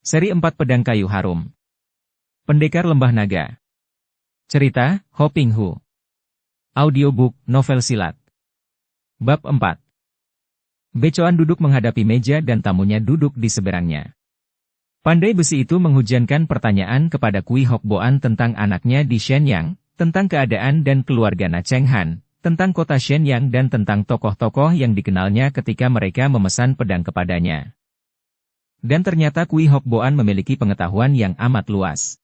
Seri 4 Pedang Kayu Harum. Pendekar Lembah Naga. Cerita, Ho Ping Hu. Audiobook, novel silat. Bab 4. Becoan duduk menghadapi meja dan tamunya duduk di seberangnya. Pandai besi itu menghujankan pertanyaan kepada Kui Hok Boan tentang anaknya di Shenyang, tentang keadaan dan keluarga Na Cheng Han, tentang kota Shenyang dan tentang tokoh-tokoh yang dikenalnya ketika mereka memesan pedang kepadanya. Dan ternyata Kui Hok Boan memiliki pengetahuan yang amat luas.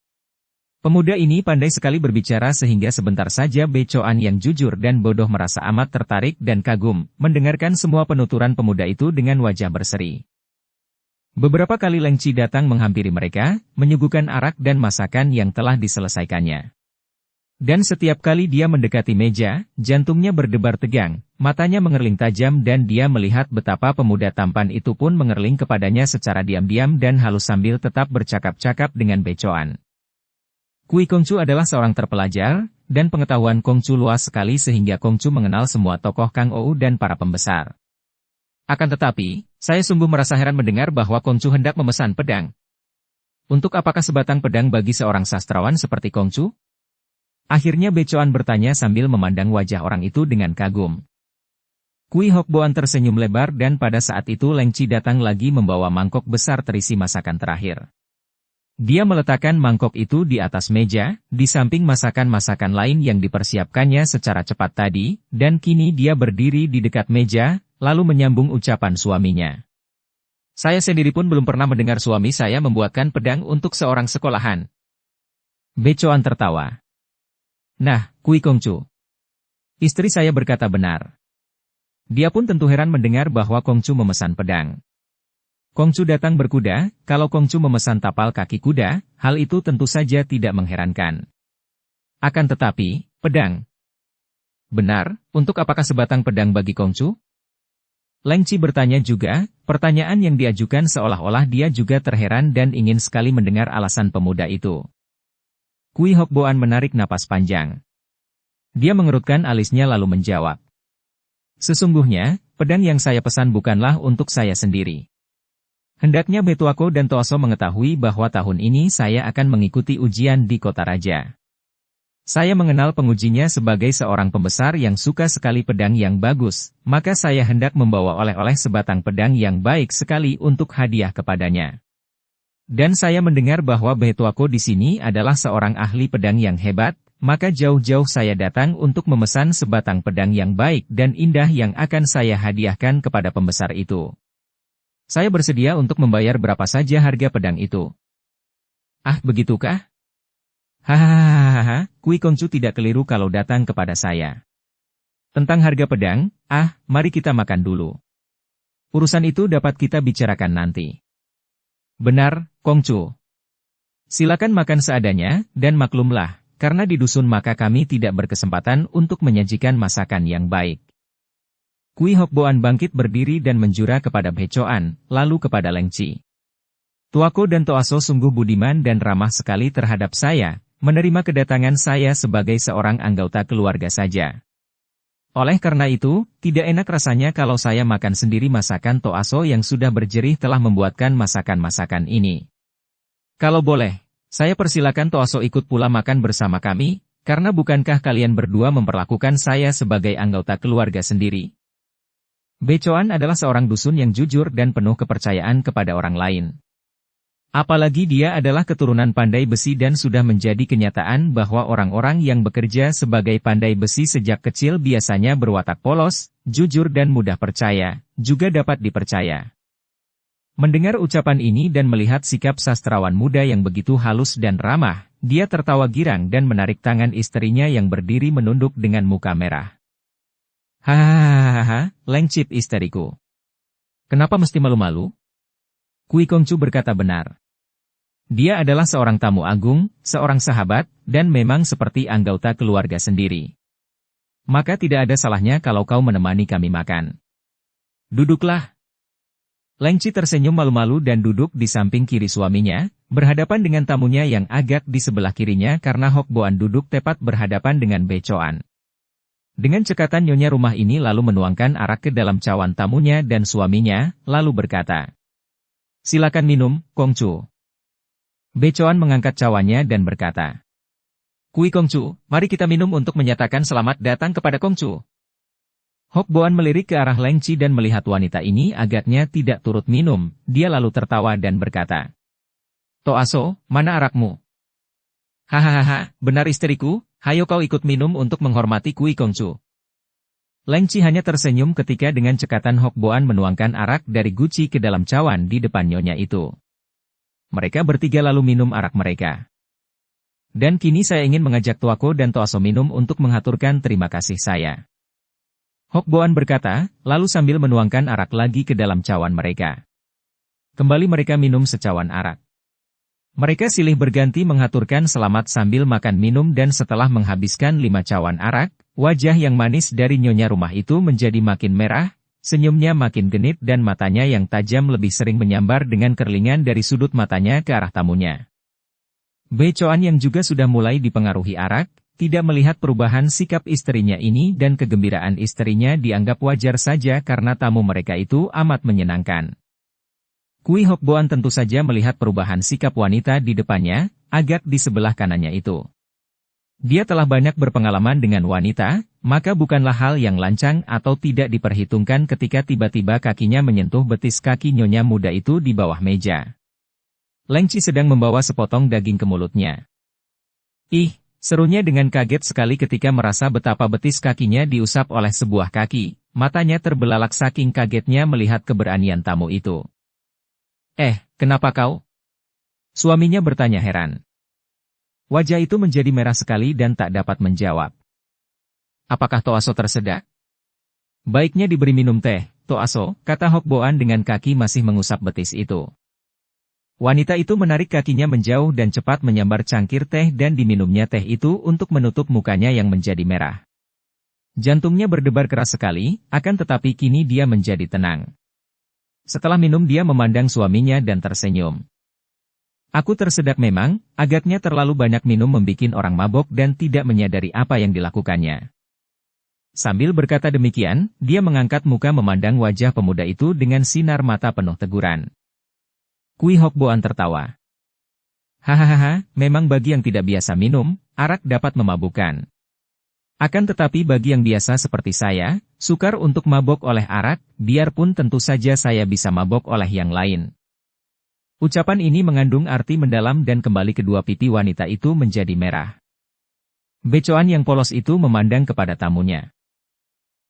Pemuda ini pandai sekali berbicara sehingga sebentar saja Becoan yang jujur dan bodoh merasa amat tertarik dan kagum, mendengarkan semua penuturan pemuda itu dengan wajah berseri. Beberapa kali Leng Chi datang menghampiri mereka, menyuguhkan arak dan masakan yang telah diselesaikannya. Dan setiap kali dia mendekati meja, jantungnya berdebar tegang, matanya mengerling tajam dan dia melihat betapa pemuda tampan itu pun mengerling kepadanya secara diam-diam dan halus sambil tetap bercakap-cakap dengan Becoan. Kui Kongcu adalah seorang terpelajar, dan pengetahuan Kongcu luas sekali sehingga Kongcu mengenal semua tokoh Kang Ou dan para pembesar. Akan tetapi, saya sungguh merasa heran mendengar bahwa Kongcu hendak memesan pedang. Untuk apakah sebatang pedang bagi seorang sastrawan seperti Kongcu? Akhirnya Becoan bertanya sambil memandang wajah orang itu dengan kagum. Kui Hok Boan tersenyum lebar dan pada saat itu Leng Chi datang lagi membawa mangkok besar terisi masakan terakhir. Dia meletakkan mangkok itu di atas meja, di samping masakan-masakan lain yang dipersiapkannya secara cepat tadi, dan kini dia berdiri di dekat meja, lalu menyambung ucapan suaminya. Saya sendiri pun belum pernah mendengar suami saya membuatkan pedang untuk seorang sekolahan. Becoan tertawa. Nah, Kui Kongcu. Istri saya berkata benar. Dia pun tentu heran mendengar bahwa Kongcu memesan pedang. Kongcu datang berkuda, kalau Kongcu memesan tapal kaki kuda, hal itu tentu saja tidak mengherankan. Akan tetapi, pedang. Benar, untuk apakah sebatang pedang bagi Kongcu? Leng Chi bertanya juga, pertanyaan yang diajukan seolah-olah dia juga terheran dan ingin sekali mendengar alasan pemuda itu. Kui Hok Boan menarik napas panjang. Dia mengerutkan alisnya lalu menjawab. Sesungguhnya, pedang yang saya pesan bukanlah untuk saya sendiri. Hendaknya Betuako dan Toaso mengetahui bahwa tahun ini saya akan mengikuti ujian di kota raja. Saya mengenal pengujinya sebagai seorang pembesar yang suka sekali pedang yang bagus, maka saya hendak membawa oleh-oleh sebatang pedang yang baik sekali untuk hadiah kepadanya. Dan saya mendengar bahwa Betuako di sini adalah seorang ahli pedang yang hebat, maka jauh-jauh saya datang untuk memesan sebatang pedang yang baik dan indah yang akan saya hadiahkan kepada pembesar itu. Saya bersedia untuk membayar berapa saja harga pedang itu. Ah, begitukah? Hahaha, Kui Kongcu tidak keliru kalau datang kepada saya. Tentang harga pedang, mari kita makan dulu. Urusan itu dapat kita bicarakan nanti. Benar, Kongcu. Silakan makan seadanya, dan maklumlah, karena di dusun maka kami tidak berkesempatan untuk menyajikan masakan yang baik. Kui Hok Boan bangkit berdiri dan menjura kepada Becoan, lalu kepada Leng Chi. Tuako dan Toaso sungguh budiman dan ramah sekali terhadap saya, menerima kedatangan saya sebagai seorang anggota keluarga saja. Oleh karena itu, tidak enak rasanya kalau saya makan sendiri masakan Toaso yang sudah berjerih telah membuatkan masakan-masakan ini. Kalau boleh, saya persilakan Toaso ikut pula makan bersama kami, karena bukankah kalian berdua memperlakukan saya sebagai anggota keluarga sendiri? Becoan adalah seorang dusun yang jujur dan penuh kepercayaan kepada orang lain. Apalagi dia adalah keturunan pandai besi dan sudah menjadi kenyataan bahwa orang-orang yang bekerja sebagai pandai besi sejak kecil biasanya berwatak polos, jujur dan mudah percaya, juga dapat dipercaya. Mendengar ucapan ini dan melihat sikap sastrawan muda yang begitu halus dan ramah, dia tertawa girang dan menarik tangan istrinya yang berdiri menunduk dengan muka merah. Hahaha, Leng Chip isteriku. Kenapa mesti malu-malu? Kui Kongcu berkata benar. Dia adalah seorang tamu agung, seorang sahabat, dan memang seperti anggota keluarga sendiri. Maka tidak ada salahnya kalau kau menemani kami makan. Duduklah. Leng Chi tersenyum malu-malu dan duduk di samping kiri suaminya, berhadapan dengan tamunya yang agak di sebelah kirinya karena Hok Boan duduk tepat berhadapan dengan Becoan. Dengan cekatan nyonya rumah ini lalu menuangkan arak ke dalam cawan tamunya dan suaminya, lalu berkata, Silakan minum, Kongcu. Becoan mengangkat cawannya dan berkata, Kui Kongcu, mari kita minum untuk menyatakan selamat datang kepada Kongcu. Hok Boan melirik ke arah Leng Chi dan melihat wanita ini agaknya tidak turut minum, dia lalu tertawa dan berkata, Toaso, mana arakmu? Hahaha, benar istriku, hayo kau ikut minum untuk menghormati Kui Kongcu. Leng Chi hanya tersenyum ketika dengan cekatan Hok Boan menuangkan arak dari guci ke dalam cawan di depan nyonya itu. Mereka bertiga lalu minum arak mereka. Dan kini saya ingin mengajak Tuako dan Toaso minum untuk mengaturkan terima kasih saya. Hok Boan berkata, lalu sambil menuangkan arak lagi ke dalam cawan mereka. Kembali mereka minum secawan arak. Mereka silih berganti mengaturkan selamat sambil makan minum dan setelah menghabiskan 5 cawan arak, wajah yang manis dari nyonya rumah itu menjadi makin merah, senyumnya makin genit dan matanya yang tajam lebih sering menyambar dengan kerlingan dari sudut matanya ke arah tamunya. Becoan yang juga sudah mulai dipengaruhi arak, tidak melihat perubahan sikap istrinya ini dan kegembiraan istrinya dianggap wajar saja karena tamu mereka itu amat menyenangkan. Kui Hok Boan tentu saja melihat perubahan sikap wanita di depannya, agak di sebelah kanannya itu. Dia telah banyak berpengalaman dengan wanita, maka bukanlah hal yang lancang atau tidak diperhitungkan ketika tiba-tiba kakinya menyentuh betis kaki nyonya muda itu di bawah meja. Leng Chi sedang membawa sepotong daging ke mulutnya. Ih, serunya dengan kaget sekali ketika merasa betapa betis kakinya diusap oleh sebuah kaki, matanya terbelalak saking kagetnya melihat keberanian tamu itu. Kenapa kau? Suaminya bertanya heran. Wajah itu menjadi merah sekali dan tak dapat menjawab. Apakah Toaso tersedak? Baiknya diberi minum teh, Toaso, kata Hok Boan dengan kaki masih mengusap betis itu. Wanita itu menarik kakinya menjauh dan cepat menyambar cangkir teh dan diminumnya teh itu untuk menutup mukanya yang menjadi merah. Jantungnya berdebar keras sekali, akan tetapi kini dia menjadi tenang. Setelah minum dia memandang suaminya dan tersenyum. Aku tersedak memang, agaknya terlalu banyak minum membikin orang mabok dan tidak menyadari apa yang dilakukannya. Sambil berkata demikian, dia mengangkat muka memandang wajah pemuda itu dengan sinar mata penuh teguran. Kui Hok Boan tertawa. Hahaha, memang bagi yang tidak biasa minum, arak dapat memabukkan. Akan tetapi bagi yang biasa seperti saya, sukar untuk mabok oleh arak, biarpun tentu saja saya bisa mabok oleh yang lain. Ucapan ini mengandung arti mendalam dan kembali kedua pipi wanita itu menjadi merah. Becoan yang polos itu memandang kepada tamunya.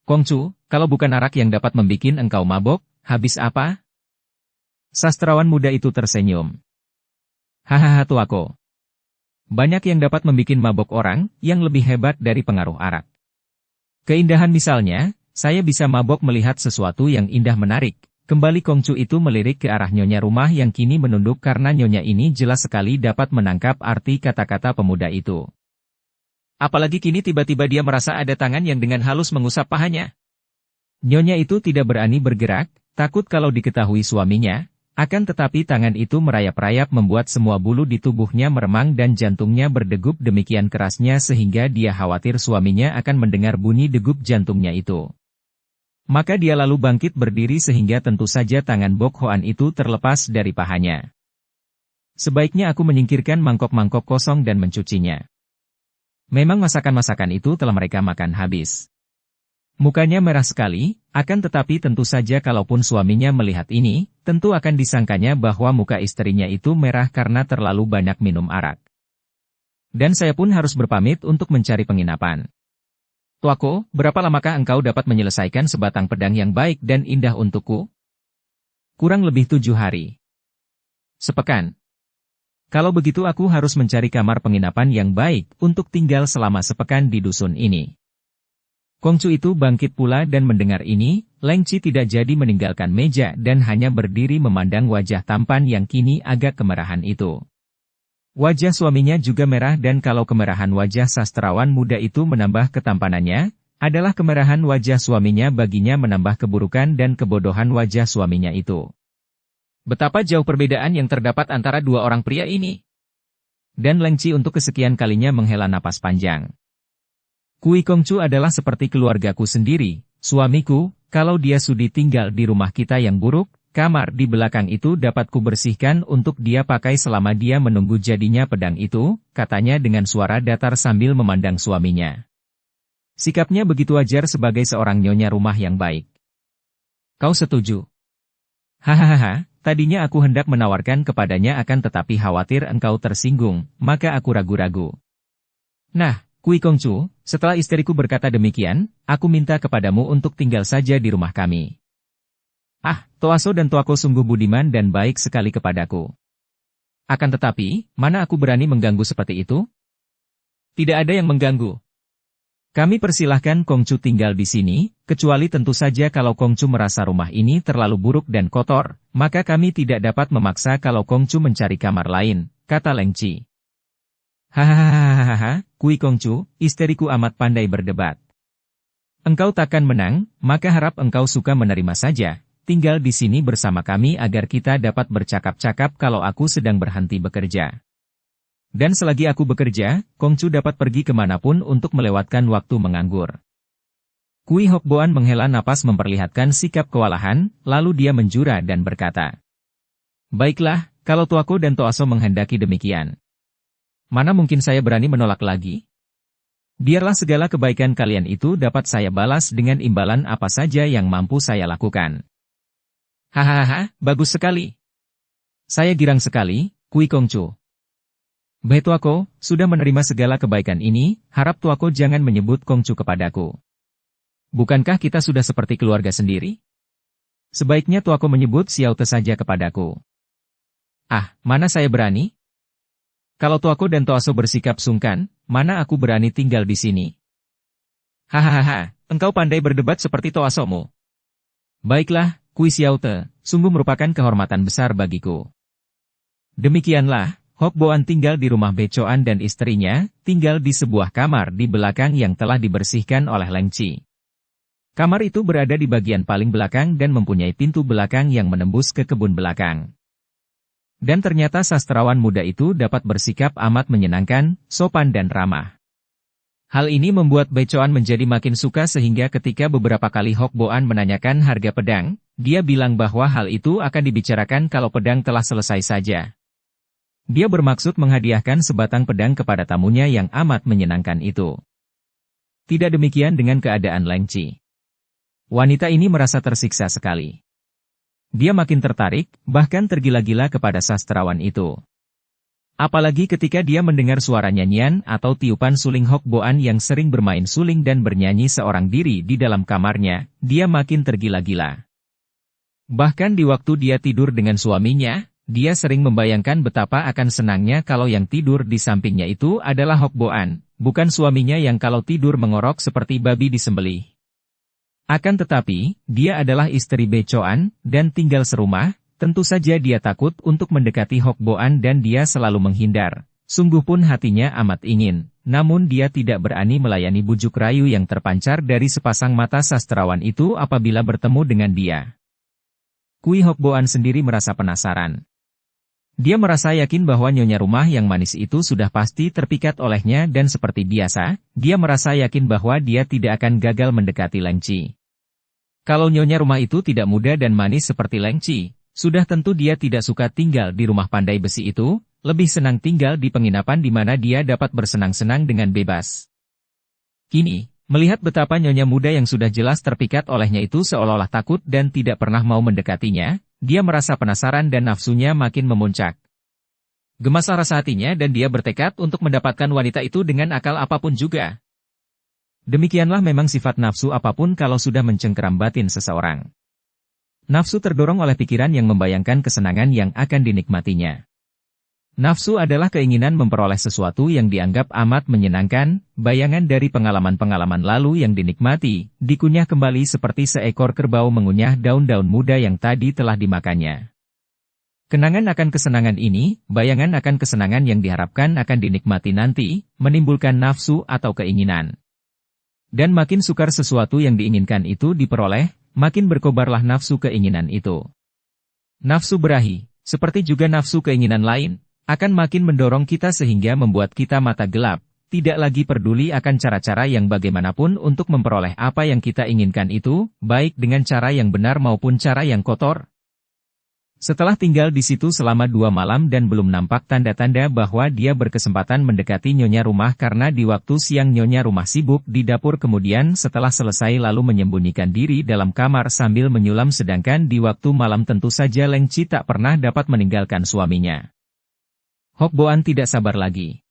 Kongcu, kalau bukan arak yang dapat membikin engkau mabok, habis apa? Sastrawan muda itu tersenyum. Hahaha Tuako. Banyak yang dapat membikin mabok orang, yang lebih hebat dari pengaruh arak. Keindahan misalnya, saya bisa mabok melihat sesuatu yang indah menarik. Kembali Kongcu itu melirik ke arah nyonya rumah yang kini menunduk karena nyonya ini jelas sekali dapat menangkap arti kata-kata pemuda itu. Apalagi kini tiba-tiba dia merasa ada tangan yang dengan halus mengusap pahanya. Nyonya itu tidak berani bergerak, takut kalau diketahui suaminya. Akan tetapi tangan itu merayap-rayap membuat semua bulu di tubuhnya meremang dan jantungnya berdegup demikian kerasnya sehingga dia khawatir suaminya akan mendengar bunyi degup jantungnya itu. Maka dia lalu bangkit berdiri sehingga tentu saja tangan Bok Hoan itu terlepas dari pahanya. Sebaiknya aku menyingkirkan mangkok-mangkok kosong dan mencucinya. Memang masakan-masakan itu telah mereka makan habis. Mukanya merah sekali, akan tetapi tentu saja kalaupun suaminya melihat ini, tentu akan disangkanya bahwa muka istrinya itu merah karena terlalu banyak minum arak. Dan saya pun harus berpamit untuk mencari penginapan. Tuako, berapa lamakah engkau dapat menyelesaikan sebatang pedang yang baik dan indah untukku? Kurang lebih 7 hari. Sepekan. Kalau begitu aku harus mencari kamar penginapan yang baik untuk tinggal selama sepekan di dusun ini. Kongcu itu bangkit pula dan mendengar ini, Leng Chi tidak jadi meninggalkan meja dan hanya berdiri memandang wajah tampan yang kini agak kemerahan itu. Wajah suaminya juga merah dan kalau kemerahan wajah sastrawan muda itu menambah ketampanannya, adalah kemerahan wajah suaminya baginya menambah keburukan dan kebodohan wajah suaminya itu. Betapa jauh perbedaan yang terdapat antara dua orang pria ini. Dan Leng Chi untuk kesekian kalinya menghela napas panjang. Kui Kongcu adalah seperti keluargaku sendiri, suamiku, kalau dia sudi tinggal di rumah kita yang buruk, kamar di belakang itu dapat kubersihkan untuk dia pakai selama dia menunggu jadinya pedang itu, katanya dengan suara datar sambil memandang suaminya. Sikapnya begitu wajar sebagai seorang nyonya rumah yang baik. Kau setuju? Hahaha, tadinya aku hendak menawarkan kepadanya akan tetapi khawatir engkau tersinggung, maka aku ragu-ragu. Nah, Kui Kongcu, setelah istriku berkata demikian, aku minta kepadamu untuk tinggal saja di rumah kami. Ah, Toaso dan Toako sungguh budiman dan baik sekali kepadaku. Akan tetapi, mana aku berani mengganggu seperti itu? Tidak ada yang mengganggu. Kami persilahkan Kongcu tinggal di sini, kecuali tentu saja kalau Kongcu merasa rumah ini terlalu buruk dan kotor, maka kami tidak dapat memaksa kalau Kongcu mencari kamar lain, kata Leng Chi. Hahaha, Kui Kongcu, istriku amat pandai berdebat. Engkau takkan menang, maka harap engkau suka menerima saja, tinggal di sini bersama kami agar kita dapat bercakap-cakap kalau aku sedang berhenti bekerja. Dan selagi aku bekerja, Kongcu dapat pergi kemanapun untuk melewatkan waktu menganggur. Kui Hokboan menghela napas memperlihatkan sikap kewalahan, lalu dia menjura dan berkata, baiklah, kalau Tuako dan Toaso menghendaki demikian. Mana mungkin saya berani menolak lagi? Biarlah segala kebaikan kalian itu dapat saya balas dengan imbalan apa saja yang mampu saya lakukan. Hahaha, bagus sekali. Saya girang sekali, Kui Kongcu. Baik Tuako, sudah menerima segala kebaikan ini, harap Tuako jangan menyebut Kongcu kepadaku. Bukankah kita sudah seperti keluarga sendiri? Sebaiknya Tuako menyebut Xiao Te saja kepadaku. Ah, mana saya berani? Kalau Tuako dan Toaso bersikap sungkan, mana aku berani tinggal di sini? Hahaha, engkau pandai berdebat seperti Toasomu. Baiklah, Kui Xiao Te, sungguh merupakan kehormatan besar bagiku. Demikianlah, Hokboan tinggal di rumah Becoan dan istrinya, tinggal di sebuah kamar di belakang yang telah dibersihkan oleh Leng Chi. Kamar itu berada di bagian paling belakang dan mempunyai pintu belakang yang menembus ke kebun belakang. Dan ternyata sastrawan muda itu dapat bersikap amat menyenangkan, sopan dan ramah. Hal ini membuat Becoan menjadi makin suka sehingga ketika beberapa kali Hokboan menanyakan harga pedang, dia bilang bahwa hal itu akan dibicarakan kalau pedang telah selesai saja. Dia bermaksud menghadiahkan sebatang pedang kepada tamunya yang amat menyenangkan itu. Tidak demikian dengan keadaan Leng Chi. Wanita ini merasa tersiksa sekali. Dia makin tertarik, bahkan tergila-gila kepada sastrawan itu. Apalagi ketika dia mendengar suara nyanyian atau tiupan suling Hokboan yang sering bermain suling dan bernyanyi seorang diri di dalam kamarnya, dia makin tergila-gila. Bahkan di waktu dia tidur dengan suaminya, dia sering membayangkan betapa akan senangnya kalau yang tidur di sampingnya itu adalah Hokboan, bukan suaminya yang kalau tidur mengorok seperti babi disembelih. Akan tetapi, dia adalah istri Becoan, dan tinggal serumah, tentu saja dia takut untuk mendekati Hokboan dan dia selalu menghindar. Sungguh pun hatinya amat ingin, namun dia tidak berani melayani bujuk rayu yang terpancar dari sepasang mata sastrawan itu apabila bertemu dengan dia. Kui Hokboan sendiri merasa penasaran. Dia merasa yakin bahwa nyonya rumah yang manis itu sudah pasti terpikat olehnya dan seperti biasa, dia merasa yakin bahwa dia tidak akan gagal mendekati Leng Chi. Kalau nyonya rumah itu tidak muda dan manis seperti Leng Chi, sudah tentu dia tidak suka tinggal di rumah pandai besi itu, lebih senang tinggal di penginapan di mana dia dapat bersenang-senang dengan bebas. Kini, melihat betapa nyonya muda yang sudah jelas terpikat olehnya itu seolah-olah takut dan tidak pernah mau mendekatinya, dia merasa penasaran dan nafsunya makin memuncak. Gemasah rasa hatinya dan dia bertekad untuk mendapatkan wanita itu dengan akal apapun juga. Demikianlah memang sifat nafsu apapun kalau sudah mencengkeram batin seseorang. Nafsu terdorong oleh pikiran yang membayangkan kesenangan yang akan dinikmatinya. Nafsu adalah keinginan memperoleh sesuatu yang dianggap amat menyenangkan, bayangan dari pengalaman-pengalaman lalu yang dinikmati, dikunyah kembali seperti seekor kerbau mengunyah daun-daun muda yang tadi telah dimakannya. Kenangan akan kesenangan ini, bayangan akan kesenangan yang diharapkan akan dinikmati nanti, menimbulkan nafsu atau keinginan. Dan makin sukar sesuatu yang diinginkan itu diperoleh, makin berkobarlah nafsu keinginan itu. Nafsu berahi, seperti juga nafsu keinginan lain, akan makin mendorong kita sehingga membuat kita mata gelap, tidak lagi peduli akan cara-cara yang bagaimanapun untuk memperoleh apa yang kita inginkan itu, baik dengan cara yang benar maupun cara yang kotor. Setelah tinggal di situ selama 2 malam dan belum nampak tanda-tanda bahwa dia berkesempatan mendekati nyonya rumah karena di waktu siang nyonya rumah sibuk di dapur kemudian setelah selesai lalu menyembunyikan diri dalam kamar sambil menyulam sedangkan di waktu malam tentu saja Leng Chi tak pernah dapat meninggalkan suaminya. Hok Boan tidak sabar lagi.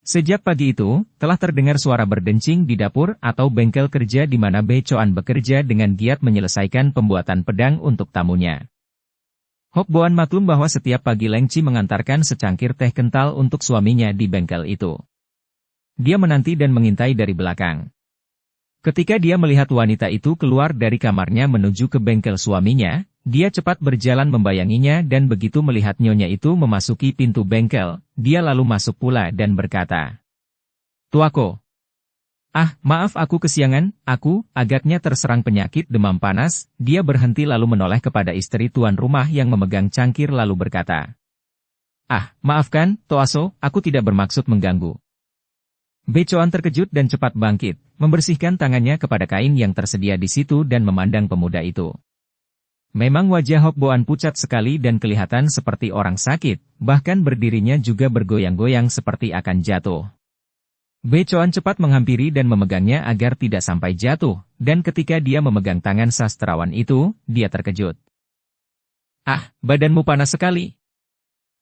Sejak pagi itu, telah terdengar suara berdencing di dapur atau bengkel kerja di mana Be Choan bekerja dengan giat menyelesaikan pembuatan pedang untuk tamunya. Hok Boan maklum bahwa setiap pagi Leng Chi mengantarkan secangkir teh kental untuk suaminya di bengkel itu. Dia menanti dan mengintai dari belakang. Ketika dia melihat wanita itu keluar dari kamarnya menuju ke bengkel suaminya, dia cepat berjalan membayanginya dan begitu melihat nyonya itu memasuki pintu bengkel, dia lalu masuk pula dan berkata, "Tuako. Ah, maaf aku kesiangan, agaknya terserang penyakit demam panas." Dia berhenti lalu menoleh kepada istri tuan rumah yang memegang cangkir lalu berkata, "Ah, maafkan, Toaso, aku tidak bermaksud mengganggu." Be Choan terkejut dan cepat bangkit, membersihkan tangannya kepada kain yang tersedia di situ dan memandang pemuda itu. Memang wajah Hok Boan pucat sekali dan kelihatan seperti orang sakit, bahkan berdirinya juga bergoyang-goyang seperti akan jatuh. Be Choan cepat menghampiri dan memegangnya agar tidak sampai jatuh, dan ketika dia memegang tangan sastrawan itu, dia terkejut. "Ah, badanmu panas sekali.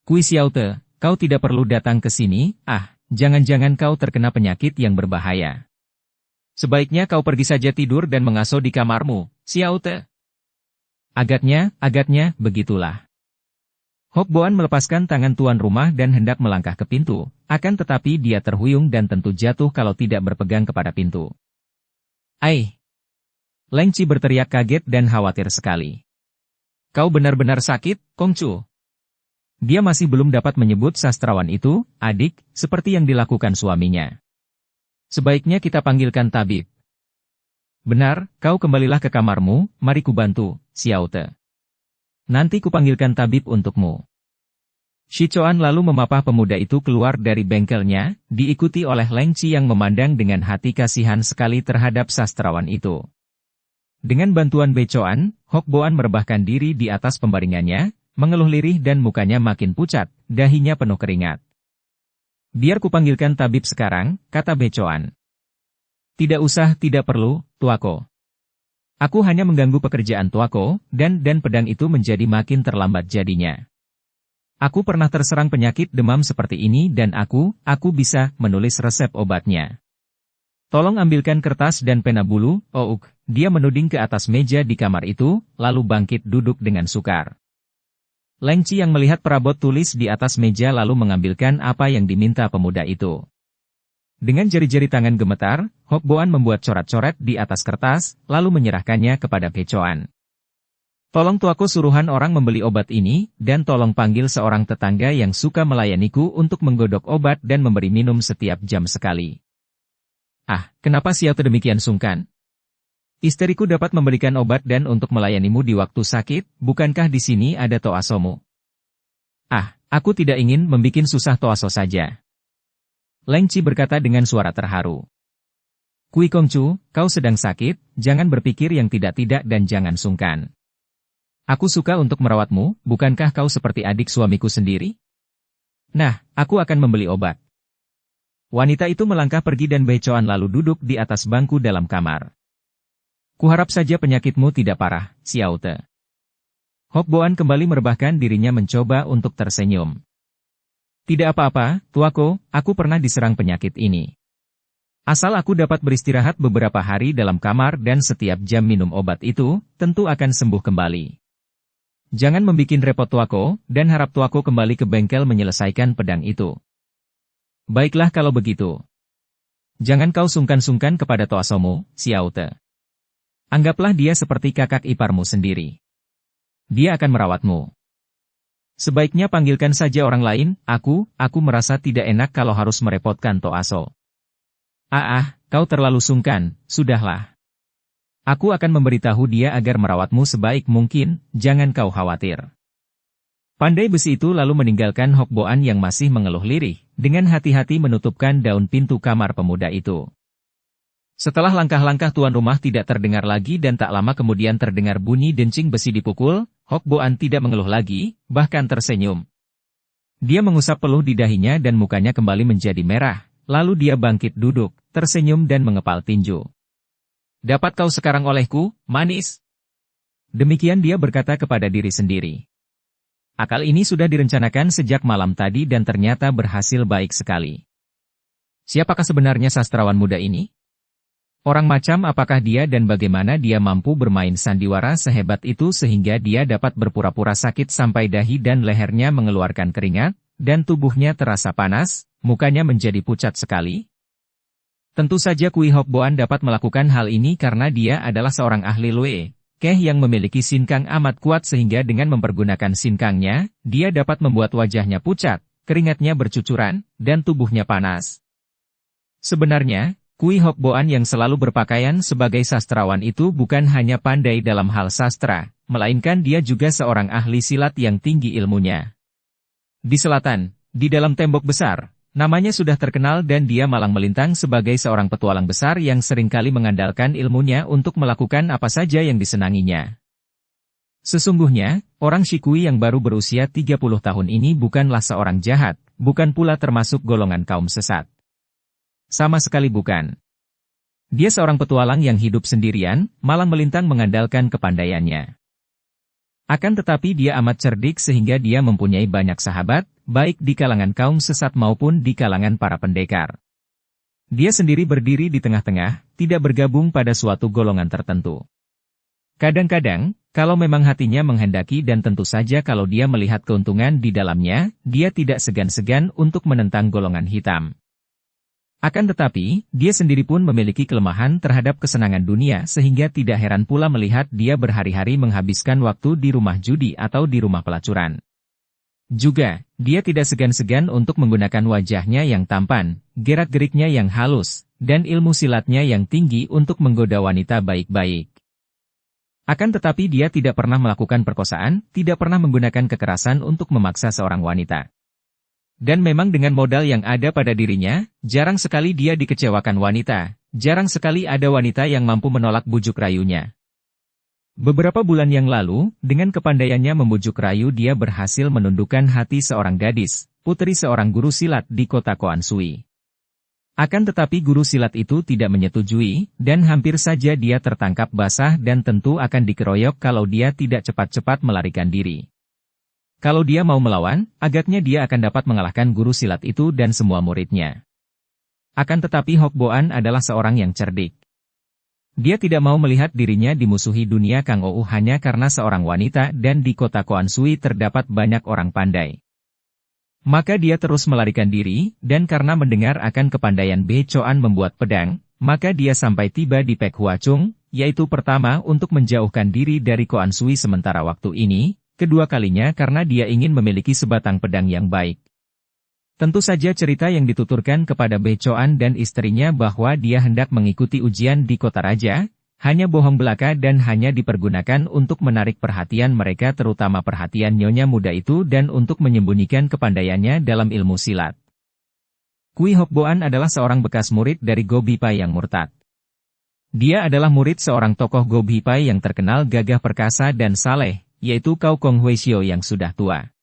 Kui Xiaote, kau tidak perlu datang ke sini, jangan-jangan kau terkena penyakit yang berbahaya. Sebaiknya kau pergi saja tidur dan mengasuh di kamarmu, Xiaote." Agaknya, begitulah. Hok Boan melepaskan tangan tuan rumah dan hendak melangkah ke pintu, akan tetapi dia terhuyung dan tentu jatuh kalau tidak berpegang kepada pintu. "Ai!" Leng Chi berteriak kaget dan khawatir sekali. "Kau benar-benar sakit, Kongcu?" Dia masih belum dapat menyebut sastrawan itu, adik, seperti yang dilakukan suaminya. "Sebaiknya kita panggilkan tabib." "Benar, kau kembalilah ke kamarmu, mari kubantu, Xiaote. Nanti kupanggilkan tabib untukmu." Shi Choan lalu memapah pemuda itu keluar dari bengkelnya, diikuti oleh Leng Chi yang memandang dengan hati kasihan sekali terhadap sastrawan itu. Dengan bantuan Be Choan, Hok Boan merebahkan diri di atas pembaringannya, mengeluh lirih dan mukanya makin pucat, dahinya penuh keringat. "Biar kupanggilkan tabib sekarang," kata Be Choan. "Tidak usah, tidak perlu, Tuako. Aku hanya mengganggu pekerjaan Tuako, dan pedang itu menjadi makin terlambat jadinya. Aku pernah terserang penyakit demam seperti ini dan aku bisa menulis resep obatnya. Tolong ambilkan kertas dan pena bulu, Ouk." Dia menuding ke atas meja di kamar itu, lalu bangkit duduk dengan sukar. Leng Chi yang melihat perabot tulis di atas meja lalu mengambilkan apa yang diminta pemuda itu. Dengan jari-jari tangan gemetar, Hok Boan membuat coret-coret di atas kertas, lalu menyerahkannya kepada Be Choan. "Tolong Tuako suruhan orang membeli obat ini, dan tolong panggil seorang tetangga yang suka melayaniku untuk menggodok obat dan memberi minum setiap jam sekali." "Ah, kenapa Xiaote demikian sungkan? Istriku dapat memberikan obat dan untuk melayanimu di waktu sakit, bukankah di sini ada Toasomu?" "Ah, aku tidak ingin membikin susah Toaso saja." Leng Chi berkata dengan suara terharu. "Kui Kongcu, kau sedang sakit, jangan berpikir yang tidak-tidak dan jangan sungkan. Aku suka untuk merawatmu, bukankah kau seperti adik suamiku sendiri? Nah, aku akan membeli obat." Wanita itu melangkah pergi dan Be Choan lalu duduk di atas bangku dalam kamar. "Kuharap saja penyakitmu tidak parah, Xiaote." Hok Boan kembali merebahkan dirinya mencoba untuk tersenyum. "Tidak apa-apa, Tuako, aku pernah diserang penyakit ini. Asal aku dapat beristirahat beberapa hari dalam kamar dan setiap jam minum obat itu, tentu akan sembuh kembali. Jangan membikin repot Tuako, dan harap Tuako kembali ke bengkel menyelesaikan pedang itu." "Baiklah kalau begitu. Jangan kau sungkan-sungkan kepada Toasomu, Xiaote. Anggaplah dia seperti kakak iparmu sendiri. Dia akan merawatmu. Sebaiknya panggilkan saja orang lain, aku merasa tidak enak kalau harus merepotkan Toaso." Kau terlalu sungkan, sudahlah. Aku akan memberitahu dia agar merawatmu sebaik mungkin, jangan kau khawatir." Pandai besi itu lalu meninggalkan Hok Boan yang masih mengeluh lirih, dengan hati-hati menutupkan daun pintu kamar pemuda itu. Setelah langkah-langkah tuan rumah tidak terdengar lagi dan tak lama kemudian terdengar bunyi dencing besi dipukul, Hok Boan tidak mengeluh lagi, bahkan tersenyum. Dia mengusap peluh di dahinya dan mukanya kembali menjadi merah, lalu dia bangkit duduk, tersenyum dan mengepal tinju. Dapat kau sekarang olehku, manis? Demikian dia berkata kepada diri sendiri. Akal ini sudah direncanakan sejak malam tadi dan ternyata berhasil baik sekali. Siapakah sebenarnya sastrawan muda ini? Orang macam apakah dia dan bagaimana dia mampu bermain sandiwara sehebat itu sehingga dia dapat berpura-pura sakit sampai dahi dan lehernya mengeluarkan keringat, dan tubuhnya terasa panas, mukanya menjadi pucat sekali? Tentu saja Kui Hok Boan dapat melakukan hal ini karena dia adalah seorang ahli Lue Keh yang memiliki sinkang amat kuat sehingga dengan mempergunakan sinkangnya, dia dapat membuat wajahnya pucat, keringatnya bercucuran, dan tubuhnya panas. Sebenarnya, Kui Hok Boan yang selalu berpakaian sebagai sastrawan itu bukan hanya pandai dalam hal sastra, melainkan dia juga seorang ahli silat yang tinggi ilmunya. Di selatan, di dalam tembok besar, namanya sudah terkenal dan dia malang melintang sebagai seorang petualang besar yang seringkali mengandalkan ilmunya untuk melakukan apa saja yang disenanginya. Sesungguhnya, orang Shikui yang baru berusia 30 tahun ini bukanlah seorang jahat, bukan pula termasuk golongan kaum sesat. Sama sekali bukan. Dia seorang petualang yang hidup sendirian, malang melintang mengandalkan kepandaiannya. Akan tetapi dia amat cerdik sehingga dia mempunyai banyak sahabat, baik di kalangan kaum sesat maupun di kalangan para pendekar. Dia sendiri berdiri di tengah-tengah, tidak bergabung pada suatu golongan tertentu. Kadang-kadang, kalau memang hatinya menghendaki dan tentu saja kalau dia melihat keuntungan di dalamnya, dia tidak segan-segan untuk menentang golongan hitam. Akan tetapi, dia sendiri pun memiliki kelemahan terhadap kesenangan dunia sehingga tidak heran pula melihat dia berhari-hari menghabiskan waktu di rumah judi atau di rumah pelacuran. Juga, dia tidak segan-segan untuk menggunakan wajahnya yang tampan, gerak-geriknya yang halus, dan ilmu silatnya yang tinggi untuk menggoda wanita baik-baik. Akan tetapi dia tidak pernah melakukan perkosaan, tidak pernah menggunakan kekerasan untuk memaksa seorang wanita. Dan memang dengan modal yang ada pada dirinya, jarang sekali dia dikecewakan wanita, jarang sekali ada wanita yang mampu menolak bujuk rayunya. Beberapa bulan yang lalu, dengan kepandaiannya membujuk rayu dia berhasil menundukkan hati seorang gadis, putri seorang guru silat di kota Koansui. Akan tetapi guru silat itu tidak menyetujui, dan hampir saja dia tertangkap basah dan tentu akan dikeroyok kalau dia tidak cepat-cepat melarikan diri. Kalau dia mau melawan, agaknya dia akan dapat mengalahkan guru silat itu dan semua muridnya. Akan tetapi Hok Boan adalah seorang yang cerdik. Dia tidak mau melihat dirinya dimusuhi dunia Kang Ou hanya karena seorang wanita dan di kota Koansui terdapat banyak orang pandai. Maka dia terus melarikan diri, dan karena mendengar akan kepandaian Be Choan membuat pedang, maka dia sampai tiba di Pek Huachung, yaitu pertama untuk menjauhkan diri dari Koansui sementara waktu ini, kedua kalinya karena dia ingin memiliki sebatang pedang yang baik. Tentu saja cerita yang dituturkan kepada Be Choan dan istrinya bahwa dia hendak mengikuti ujian di kota raja, hanya bohong belaka dan hanya dipergunakan untuk menarik perhatian mereka terutama perhatian nyonya muda itu dan untuk menyembunyikan kepandaiannya dalam ilmu silat. Kui Hok Boan adalah seorang bekas murid dari Go Bi Pai yang murtad. Dia adalah murid seorang tokoh Go Bi Pai yang terkenal gagah perkasa dan saleh, yaitu Cao Kong Huaishio yang sudah tua.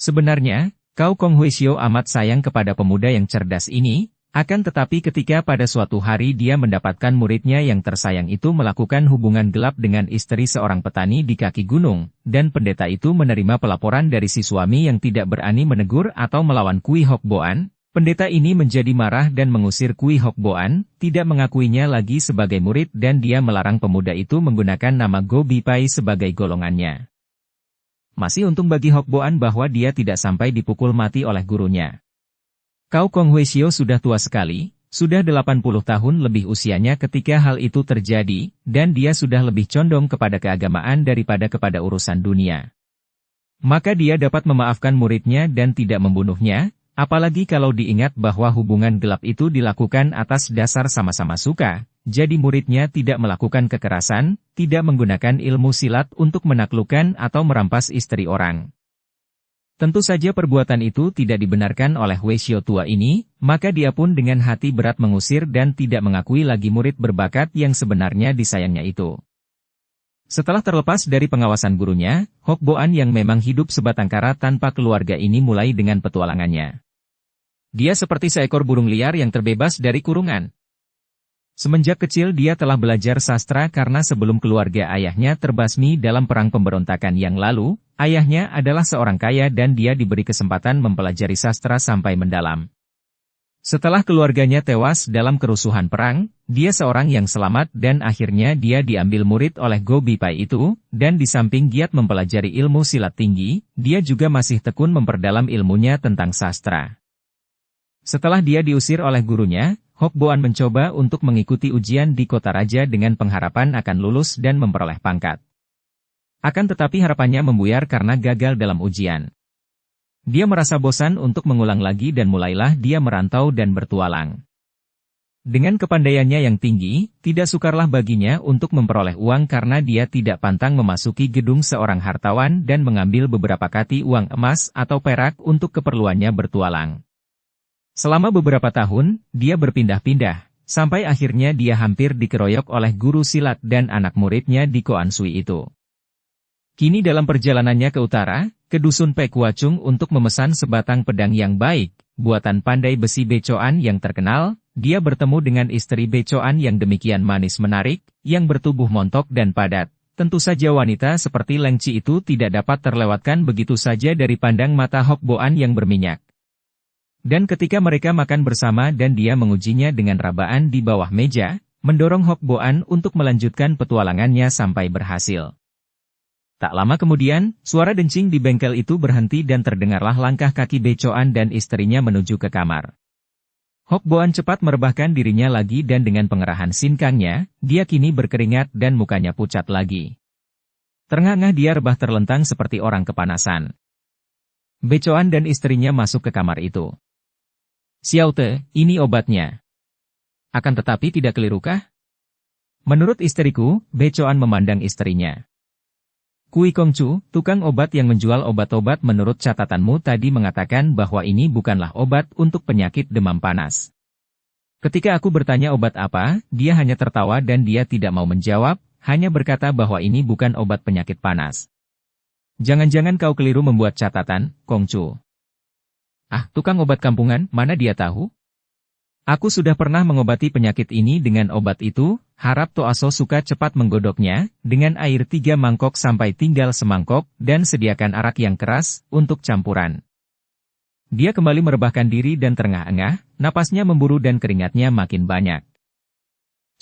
Sebenarnya, Cao Kong Huaishio amat sayang kepada pemuda yang cerdas ini, akan tetapi ketika pada suatu hari dia mendapatkan muridnya yang tersayang itu melakukan hubungan gelap dengan istri seorang petani di kaki gunung, dan pendeta itu menerima pelaporan dari si suami yang tidak berani menegur atau melawan Kui Hok Boan, pendeta ini menjadi marah dan mengusir Kui Hok Boan, tidak mengakuinya lagi sebagai murid dan dia melarang pemuda itu menggunakan nama Go Bi Pai sebagai golongannya. Masih untung bagi Hok Boan bahwa dia tidak sampai dipukul mati oleh gurunya. Cao Kong Huaishio sudah tua sekali, sudah 80 tahun lebih usianya ketika hal itu terjadi, dan dia sudah lebih condong kepada keagamaan daripada kepada urusan dunia. Maka dia dapat memaafkan muridnya dan tidak membunuhnya, apalagi kalau diingat bahwa hubungan gelap itu dilakukan atas dasar sama-sama suka, jadi muridnya tidak melakukan kekerasan, tidak menggunakan ilmu silat untuk menaklukkan atau merampas istri orang. Tentu saja perbuatan itu tidak dibenarkan oleh Wei Xiao tua ini, maka dia pun dengan hati berat mengusir dan tidak mengakui lagi murid berbakat yang sebenarnya disayangnya itu. Setelah terlepas dari pengawasan gurunya, Hok Boan yang memang hidup sebatang kara tanpa keluarga ini mulai dengan petualangannya. Dia seperti seekor burung liar yang terbebas dari kurungan. Semenjak kecil dia telah belajar sastra karena sebelum keluarga ayahnya terbasmi dalam perang pemberontakan yang lalu, ayahnya adalah seorang kaya dan dia diberi kesempatan mempelajari sastra sampai mendalam. Setelah keluarganya tewas dalam kerusuhan perang, dia seorang yang selamat dan akhirnya dia diambil murid oleh Go Bipai itu, dan di samping giat mempelajari ilmu silat tinggi, dia juga masih tekun memperdalam ilmunya tentang sastra. Setelah dia diusir oleh gurunya, Hok Boan mencoba untuk mengikuti ujian di kota raja dengan pengharapan akan lulus dan memperoleh pangkat. Akan tetapi harapannya membuyar karena gagal dalam ujian. Dia merasa bosan untuk mengulang lagi dan mulailah dia merantau dan bertualang. Dengan kepandaiannya yang tinggi, tidak sukarlah baginya untuk memperoleh uang karena dia tidak pantang memasuki gedung seorang hartawan dan mengambil beberapa kati uang emas atau perak untuk keperluannya bertualang. Selama beberapa tahun, dia berpindah-pindah, sampai akhirnya dia hampir dikeroyok oleh guru silat dan anak muridnya di Koan Sui itu. Kini dalam perjalanannya ke utara, ke dusun Pekuacung untuk memesan sebatang pedang yang baik, buatan pandai besi Becoan yang terkenal, dia bertemu dengan istri Becoan yang demikian manis menarik, yang bertubuh montok dan padat. Tentu saja wanita seperti Leng Chi itu tidak dapat terlewatkan begitu saja dari pandang mata Hok Boan yang berminyak. Dan ketika mereka makan bersama dan dia mengujinya dengan rabaan di bawah meja, mendorong Hok Boan untuk melanjutkan petualangannya sampai berhasil. Tak lama kemudian, suara dencing di bengkel itu berhenti dan terdengarlah langkah kaki Becoan dan istrinya menuju ke kamar. Hok Boan cepat merebahkan dirinya lagi dan dengan pengerahan sinkangnya, dia kini berkeringat dan mukanya pucat lagi. Terengah-engah dia rebah terlentang seperti orang kepanasan. Becoan dan istrinya masuk ke kamar itu. "Xiao Te, ini obatnya. Akan tetapi tidak kelirukah?" Menurut istriku, Becoan memandang istrinya. "Kui Kongcu, tukang obat yang menjual obat-obat menurut catatanmu tadi mengatakan bahwa ini bukanlah obat untuk penyakit demam panas." Ketika aku bertanya obat apa, dia hanya tertawa dan dia tidak mau menjawab, hanya berkata bahwa ini bukan obat penyakit panas. "Jangan-jangan kau keliru membuat catatan, Kongcu." "Ah, tukang obat kampungan, mana dia tahu? Aku sudah pernah mengobati penyakit ini dengan obat itu." Harap Toaso suka cepat menggodoknya, dengan air 3 mangkok sampai tinggal semangkok, dan sediakan arak yang keras, untuk campuran. Dia kembali merebahkan diri dan terengah-engah, napasnya memburu dan keringatnya makin banyak.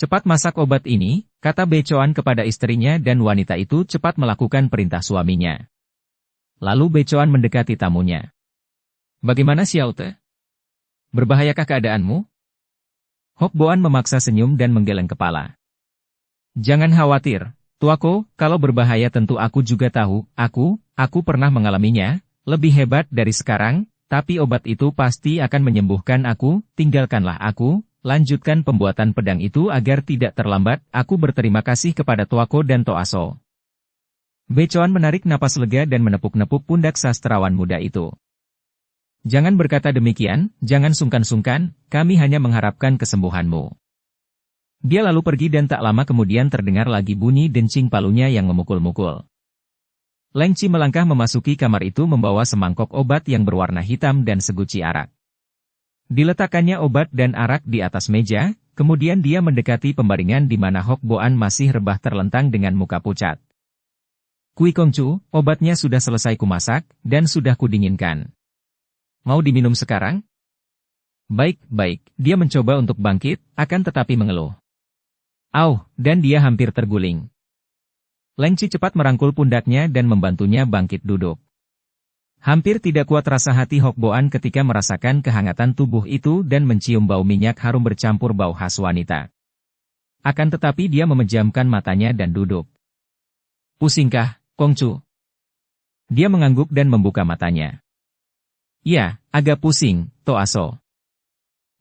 "Cepat masak obat ini," kata Becoan kepada istrinya dan wanita itu cepat melakukan perintah suaminya. Lalu Becoan mendekati tamunya. "Bagaimana Xiao Te? Berbahayakah keadaanmu?" Hok Boan memaksa senyum dan menggeleng kepala. "Jangan khawatir, tuaku, kalau berbahaya tentu aku juga tahu, aku pernah mengalaminya, lebih hebat dari sekarang, tapi obat itu pasti akan menyembuhkan aku, tinggalkanlah aku, lanjutkan pembuatan pedang itu agar tidak terlambat, aku berterima kasih kepada tuaku dan Toaso." Becoan menarik napas lega dan menepuk-nepuk pundak sastrawan muda itu. "Jangan berkata demikian, jangan sungkan-sungkan, kami hanya mengharapkan kesembuhanmu." Dia lalu pergi dan tak lama kemudian terdengar lagi bunyi dencing palunya yang memukul-mukul. Leng Chi melangkah memasuki kamar itu membawa semangkok obat yang berwarna hitam dan seguci arak. Diletakkannya obat dan arak di atas meja, kemudian dia mendekati pembaringan di mana Hok Boan masih rebah terlentang dengan muka pucat. "Kui Kongcu, obatnya sudah selesai kumasak, dan sudah kudinginkan. Mau diminum sekarang?" "Baik, baik." Dia mencoba untuk bangkit, akan tetapi mengeluh. Dan dia hampir terguling. Leng Chi cepat merangkul pundaknya dan membantunya bangkit duduk. Hampir tidak kuat rasa hati Hok Boan ketika merasakan kehangatan tubuh itu dan mencium bau minyak harum bercampur bau khas wanita. Akan tetapi dia memejamkan matanya dan duduk. "Pusingkah, Kongcu?" Dia mengangguk dan membuka matanya. "Ya, agak pusing, Toaso.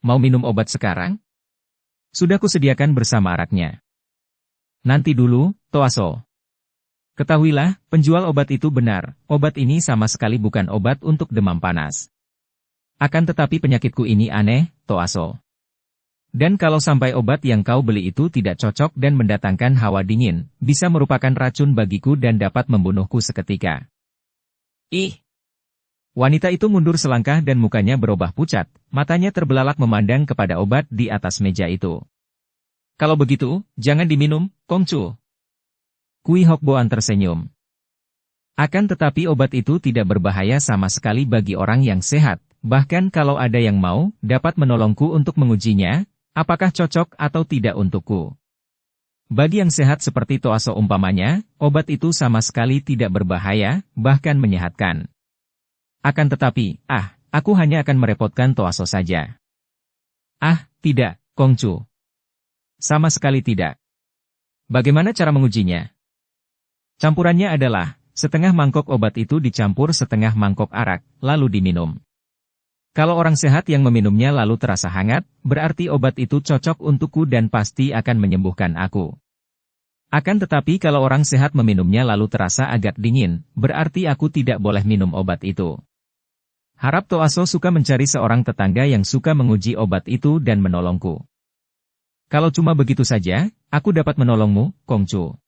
Mau minum obat sekarang? Sudah kusediakan bersama araknya." "Nanti dulu, Toaso. Ketahuilah, penjual obat itu benar, obat ini sama sekali bukan obat untuk demam panas. Akan tetapi penyakitku ini aneh, Toaso. Dan kalau sampai obat yang kau beli itu tidak cocok dan mendatangkan hawa dingin, bisa merupakan racun bagiku dan dapat membunuhku seketika. Ih! Wanita itu mundur selangkah dan mukanya berubah pucat, matanya terbelalak memandang kepada obat di atas meja itu. Kalau begitu, jangan diminum, Kongcu. Kui Hokboan tersenyum. Akan tetapi obat itu tidak berbahaya sama sekali bagi orang yang sehat, bahkan kalau ada yang mau, dapat menolongku untuk mengujinya, apakah cocok atau tidak untukku. Bagi yang sehat seperti Toaso umpamanya, obat itu sama sekali tidak berbahaya, bahkan menyehatkan. Akan tetapi, aku hanya akan merepotkan Toaso saja. Tidak, Kongcu. Sama sekali tidak. Bagaimana cara mengujinya? Campurannya adalah, setengah mangkok obat itu dicampur setengah mangkok arak, lalu diminum. Kalau orang sehat yang meminumnya lalu terasa hangat, berarti obat itu cocok untukku dan pasti akan menyembuhkan aku. Akan tetapi kalau orang sehat meminumnya lalu terasa agak dingin, berarti aku tidak boleh minum obat itu. Harap Toaso suka mencari seorang tetangga yang suka menguji obat itu dan menolongku. Kalau cuma begitu saja, aku dapat menolongmu, Kongcu.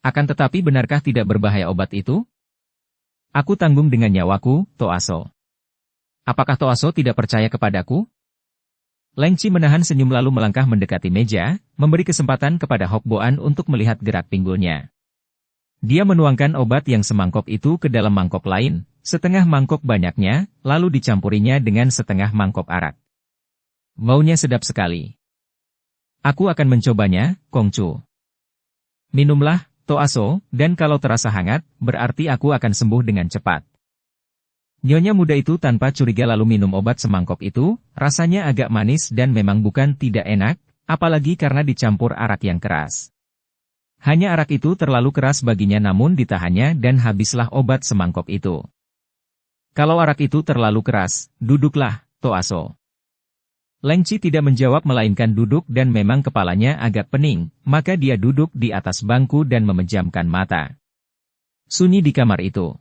Akan tetapi benarkah tidak berbahaya obat itu? Aku tanggung dengan nyawaku, Toaso. Apakah Toaso tidak percaya kepadaku? Lengci menahan senyum lalu melangkah mendekati meja, memberi kesempatan kepada Hokboan untuk melihat gerak pinggulnya. Dia menuangkan obat yang semangkok itu ke dalam mangkok lain, setengah mangkok banyaknya, lalu dicampurinya dengan setengah mangkok arak. Baunya sedap sekali. Aku akan mencobanya, Kongcu. Minumlah, Toaso, dan kalau terasa hangat, berarti aku akan sembuh dengan cepat. Nyonya muda itu tanpa curiga lalu minum obat semangkok itu, rasanya agak manis dan memang bukan tidak enak, apalagi karena dicampur arak yang keras. Hanya arak itu terlalu keras baginya namun ditahannya dan habislah obat semangkok itu. Kalau arak itu terlalu keras, duduklah, Toaso. Lengci tidak menjawab melainkan duduk dan memang kepalanya agak pening, maka dia duduk di atas bangku dan memejamkan mata. Sunyi di kamar itu.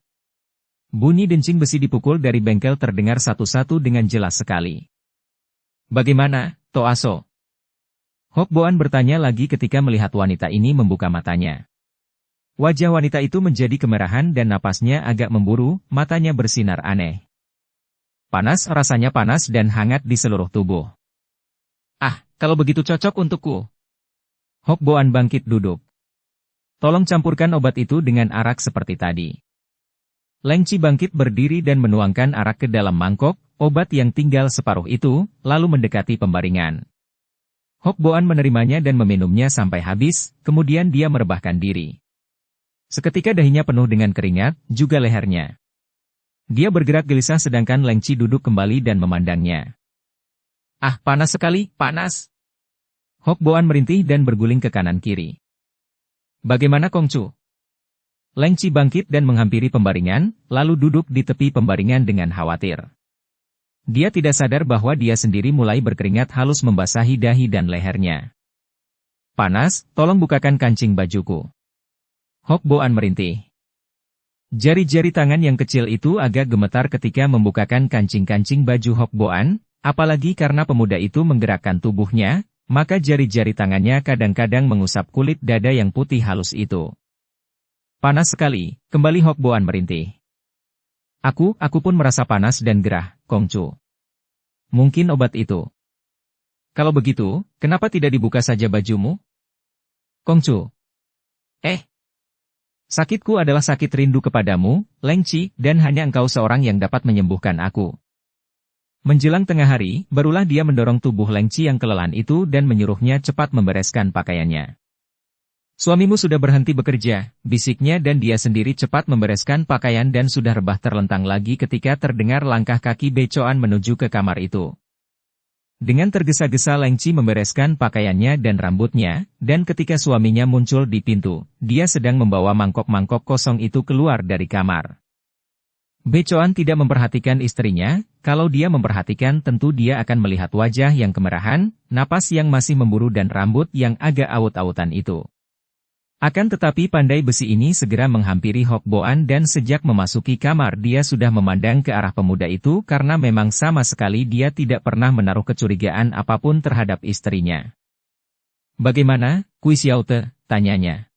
Bunyi dencing besi dipukul dari bengkel terdengar satu-satu dengan jelas sekali. Bagaimana, Toaso? Hokboan bertanya lagi ketika melihat wanita ini membuka matanya. Wajah wanita itu menjadi kemerahan dan napasnya agak memburu, matanya bersinar aneh. Panas, rasanya panas dan hangat di seluruh tubuh. Kalau begitu cocok untukku. Hokboan bangkit duduk. Tolong campurkan obat itu dengan arak seperti tadi. Lengci bangkit berdiri dan menuangkan arak ke dalam mangkok, obat yang tinggal separuh itu, lalu mendekati pembaringan. Hokboan menerimanya dan meminumnya sampai habis, kemudian dia merebahkan diri. Seketika dahinya penuh dengan keringat, juga lehernya. Dia bergerak gelisah sedangkan Lengci duduk kembali dan memandangnya. Panas sekali, panas. Hokboan merintih dan berguling ke kanan-kiri. Bagaimana Kongcu? Lengci bangkit dan menghampiri pembaringan, lalu duduk di tepi pembaringan dengan khawatir. Dia tidak sadar bahwa dia sendiri mulai berkeringat halus membasahi dahi dan lehernya. Panas, tolong bukakan kancing bajuku. Hokboan merintih. Jari-jari tangan yang kecil itu agak gemetar ketika membukakan kancing-kancing baju Hokboan, apalagi karena pemuda itu menggerakkan tubuhnya, maka jari-jari tangannya kadang-kadang mengusap kulit dada yang putih halus itu. Panas sekali, kembali Hokboan merintih. Aku pun merasa panas dan gerah, Kongcu. Mungkin obat itu. Kalau begitu, kenapa tidak dibuka saja bajumu? Kongcu. Sakitku adalah sakit rindu kepadamu, Lengci, dan hanya engkau seorang yang dapat menyembuhkan aku. Menjelang tengah hari, barulah dia mendorong tubuh Lengci yang kelelahan itu dan menyuruhnya cepat membereskan pakaiannya. Suamimu sudah berhenti bekerja, bisiknya dan dia sendiri cepat membereskan pakaian dan sudah rebah terlentang lagi ketika terdengar langkah kaki becoan menuju ke kamar itu. Dengan tergesa-gesa Lengci membereskan pakaiannya dan rambutnya, dan ketika suaminya muncul di pintu, dia sedang membawa mangkok-mangkok kosong itu keluar dari kamar. Becoan tidak memperhatikan istrinya, kalau dia memperhatikan tentu dia akan melihat wajah yang kemerahan, napas yang masih memburu dan rambut yang agak awut-awutan itu. Akan tetapi pandai besi ini segera menghampiri Hok Boan dan sejak memasuki kamar dia sudah memandang ke arah pemuda itu karena memang sama sekali dia tidak pernah menaruh kecurigaan apapun terhadap istrinya. "Bagaimana, Kui Xiaote?" tanyanya.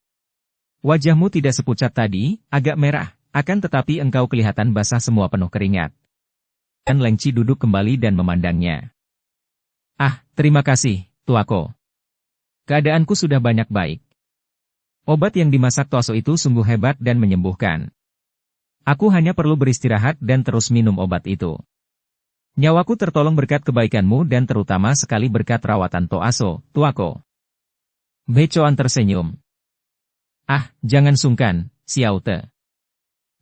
"Wajahmu tidak sepucat tadi, agak merah, akan tetapi engkau kelihatan basah semua penuh keringat." Dan Leng Qi duduk kembali dan memandangnya. "Ah, terima kasih, tuaku. Keadaanku sudah banyak baik. Obat yang dimasak Toaso itu sungguh hebat dan menyembuhkan. Aku hanya perlu beristirahat dan terus minum obat itu. Nyawaku tertolong berkat kebaikanmu dan terutama sekali berkat rawatan Toaso, tuaku." Becoan tersenyum. "Ah, jangan sungkan, Xiaote.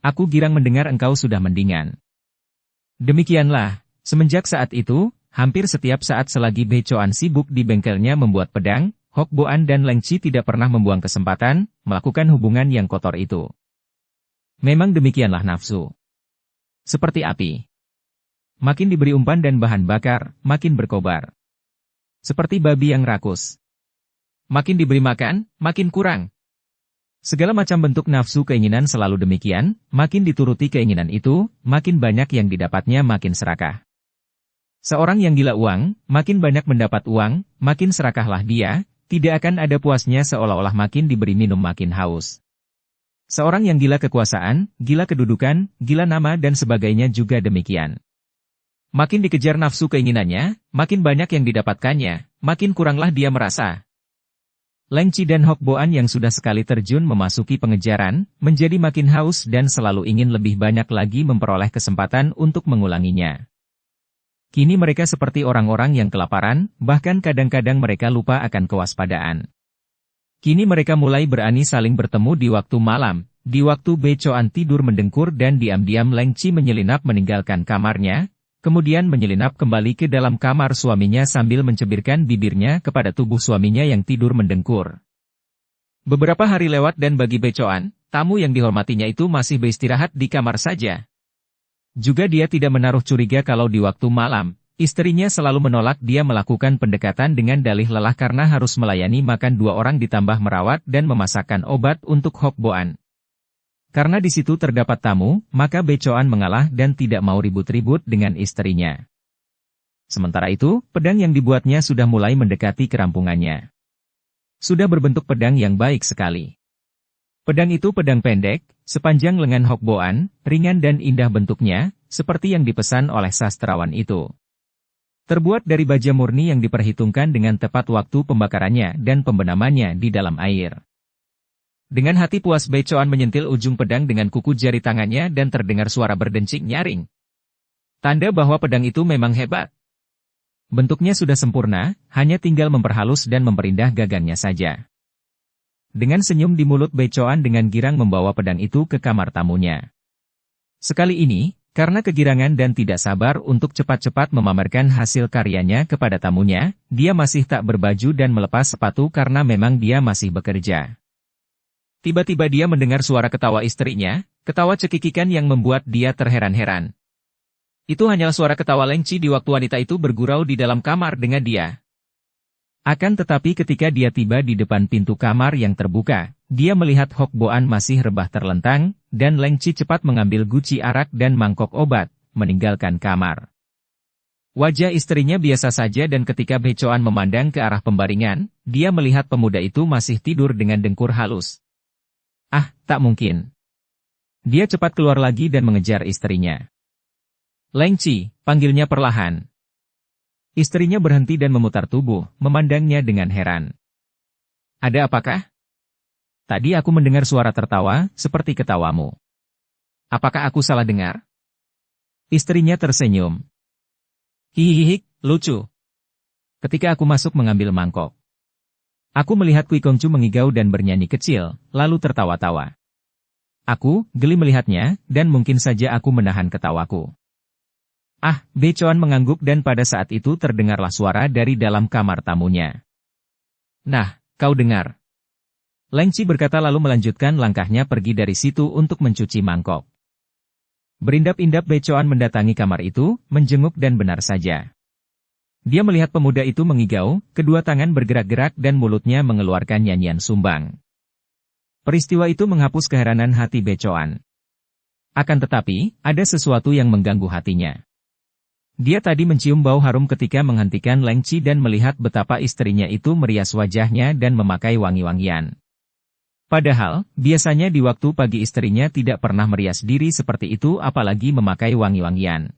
Aku girang mendengar engkau sudah mendingan." Demikianlah, semenjak saat itu, hampir setiap saat selagi Becoan sibuk di bengkelnya membuat pedang, Hok Boan dan Leng Qi tidak pernah membuang kesempatan melakukan hubungan yang kotor itu. Memang demikianlah nafsu. Seperti api. Makin diberi umpan dan bahan bakar, makin berkobar. Seperti babi yang rakus. Makin diberi makan, makin kurang. Segala macam bentuk nafsu keinginan selalu demikian, makin dituruti keinginan itu, makin banyak yang didapatnya makin serakah. Seorang yang gila uang, makin banyak mendapat uang, makin serakahlah dia. Tidak akan ada puasnya seolah-olah makin diberi minum makin haus. Seorang yang gila kekuasaan, gila kedudukan, gila nama dan sebagainya juga demikian. Makin dikejar nafsu keinginannya, makin banyak yang didapatkannya, makin kuranglah dia merasa. Leng Qi dan Hok Boan yang sudah sekali terjun memasuki pengejaran, menjadi makin haus dan selalu ingin lebih banyak lagi memperoleh kesempatan untuk mengulanginya. Kini mereka seperti orang-orang yang kelaparan, bahkan kadang-kadang mereka lupa akan kewaspadaan. Kini mereka mulai berani saling bertemu di waktu malam, di waktu Becoan tidur mendengkur dan diam-diam Leng Qi menyelinap meninggalkan kamarnya, kemudian menyelinap kembali ke dalam kamar suaminya sambil mencebirkan bibirnya kepada tubuh suaminya yang tidur mendengkur. Beberapa hari lewat dan bagi Becoan, tamu yang dihormatinya itu masih beristirahat di kamar saja. Juga dia tidak menaruh curiga kalau di waktu malam, istrinya selalu menolak dia melakukan pendekatan dengan dalih lelah karena harus melayani makan 2 orang ditambah merawat dan memasakkan obat untuk Hok Boan. Karena di situ terdapat tamu, maka Becoan mengalah dan tidak mau ribut-ribut dengan istrinya. Sementara itu, pedang yang dibuatnya sudah mulai mendekati kerampungannya. Sudah berbentuk pedang yang baik sekali. Pedang itu pedang pendek, sepanjang lengan Hok Boan, ringan dan indah bentuknya, seperti yang dipesan oleh sastrawan itu. Terbuat dari baja murni yang diperhitungkan dengan tepat waktu pembakarannya dan pembenamannya di dalam air. Dengan hati puas Becoan menyentil ujung pedang dengan kuku jari tangannya dan terdengar suara berdencing nyaring. Tanda bahwa pedang itu memang hebat. Bentuknya sudah sempurna, hanya tinggal memperhalus dan memperindah gagangnya saja. Dengan senyum di mulut Becoan dengan girang membawa pedang itu ke kamar tamunya. Sekali ini, karena kegirangan dan tidak sabar untuk cepat-cepat memamerkan hasil karyanya kepada tamunya, dia masih tak berbaju dan melepas sepatu karena memang dia masih bekerja. Tiba-tiba dia mendengar suara ketawa istrinya, ketawa cekikikan yang membuat dia terheran-heran. Itu hanyalah suara ketawa Leng Qi di waktu wanita itu bergurau di dalam kamar dengan dia. Akan tetapi ketika dia tiba di depan pintu kamar yang terbuka, dia melihat Hok Boan masih rebah terlentang, dan Leng Qi cepat mengambil guci arak dan mangkok obat, meninggalkan kamar. Wajah istrinya biasa saja dan ketika Becoan memandang ke arah pembaringan, dia melihat pemuda itu masih tidur dengan dengkur halus. Ah, tak mungkin. Dia cepat keluar lagi dan mengejar istrinya. Leng Qi, panggilnya perlahan. Istrinya berhenti dan memutar tubuh, memandangnya dengan heran. Ada apakah? Tadi aku mendengar suara tertawa, seperti ketawamu. Apakah aku salah dengar? Istrinya tersenyum. Hihihi, lucu. Ketika aku masuk mengambil mangkok, aku melihat Kui Kongcu mengigau dan bernyanyi kecil, lalu tertawa-tawa. Aku, geli melihatnya, dan mungkin saja aku menahan ketawaku. Ah, Becoan mengangguk dan pada saat itu terdengarlah suara dari dalam kamar tamunya. Nah, kau dengar. Leng Qi berkata lalu melanjutkan langkahnya pergi dari situ untuk mencuci mangkok. Berindap-indap Becoan mendatangi kamar itu, menjenguk dan benar saja. Dia melihat pemuda itu mengigau, kedua tangan bergerak-gerak dan mulutnya mengeluarkan nyanyian sumbang. Peristiwa itu menghapus keheranan hati Becoan. Akan tetapi, ada sesuatu yang mengganggu hatinya. Dia tadi mencium bau harum ketika menghentikan Lengci dan melihat betapa istrinya itu merias wajahnya dan memakai wangi-wangian. Padahal, biasanya di waktu pagi istrinya tidak pernah merias diri seperti itu apalagi memakai wangi-wangian.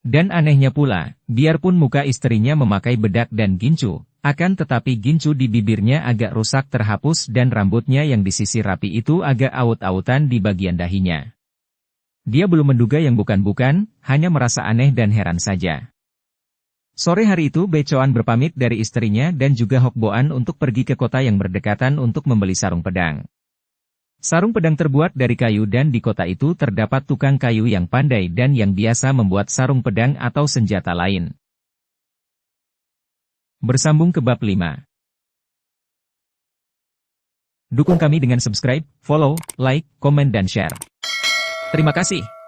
Dan anehnya pula, biarpun muka istrinya memakai bedak dan gincu, akan tetapi gincu di bibirnya agak rusak terhapus dan rambutnya yang disisir rapi itu agak aut-autan di bagian dahinya. Dia belum menduga yang bukan-bukan, hanya merasa aneh dan heran saja. Sore hari itu Becoan berpamit dari istrinya dan juga Hokboan untuk pergi ke kota yang berdekatan untuk membeli sarung pedang. Sarung pedang terbuat dari kayu dan di kota itu terdapat tukang kayu yang pandai dan yang biasa membuat sarung pedang atau senjata lain. Bersambung ke bab 5. Dukung kami dengan subscribe, follow, like, komen dan share. Terima kasih.